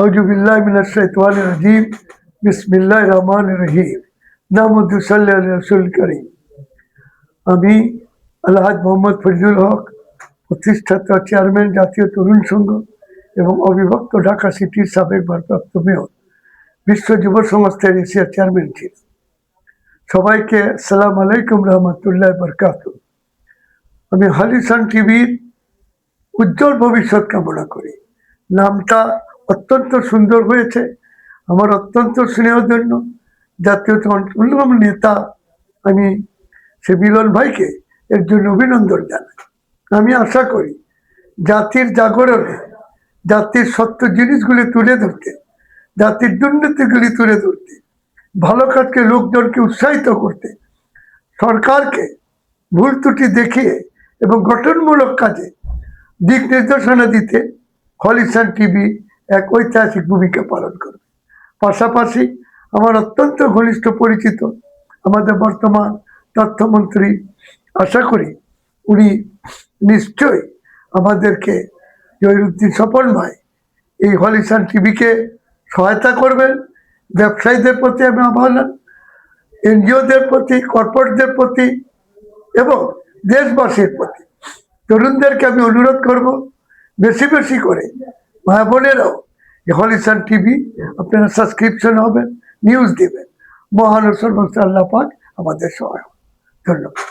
আউযু বিল্লাহি মিনাশ শাইতানির রাজীম বিসমিল্লাহির রহমানির রহিম নাহমাদুহু সাল্লি আলা রাসূলিল কারীম। আমি আলহাজ মোহাম্মদ ফজলুল হক, প্রতিষ্ঠাতা চেয়ারম্যান জাতীয় তরুণ সংঘ এবং অবিভক্ত ঢাকা সিটির সাবেক ভারপ্রাপ্ত মেয়র, বিশ্ব যুব সংস্থার এশিয়ার চেয়ারম্যান ছিলেন। সবাইকে আসসালামু আলাইকুম রহমতুল্লাহ বারকাতুহু। আমি হালিশান টিভির উজ্জ্বল ভবিষ্যৎ কামনা করি। নামটা অত্যন্ত সুন্দর হয়েছে। আমার অত্যন্ত স্নেহজন্য জাতীয় অন্যতম নেতা আমি সে মিলন ভাইকে এর জন্য অভিনন্দন জানাই। আমি আশা করি জাতির জাগরণে, জাতির সত্য জিনিসগুলি তুলে ধরতে, জাতির দুর্নীতিগুলি তুলে ধরতে, ভালো কাজকে লোকজনকে উৎসাহিত করতে, সরকারকে ভুল ত্রুটি দেখিয়ে এবং গঠনমূলক কাজে দিক নির্দেশনা দিতে হালিশান টিভি এক ঐতিহাসিক ভূমিকা পালন করবে। পাশাপাশি আমার অত্যন্ত ঘনিষ্ঠ পরিচিত আমাদের বর্তমান তথ্যমন্ত্রী, আশা করি উনি নিশ্চয়ই আমাদেরকে জহিরুদ্দিন স্বপন ভাই এই হালিশান টিভিকে সহায়তা করবেন। ব্যবসায়ীদের প্রতি আমি আহ্বান, এনজিওদের প্রতি, কর্পোরেটদের প্রতি এবং দেশবাসীর প্রতি, তরুণদেরকে আমি অনুরোধ করব বেশি বেশি করে ভাই বোনেরাও হালিশান টিভি আপনারা সাবস্ক্রিপশন হবেন, নিউজ দেবেন। মহান ও সর্বস্ব আল্লাহ পাক আমাদের সহায়। ধন্যবাদ।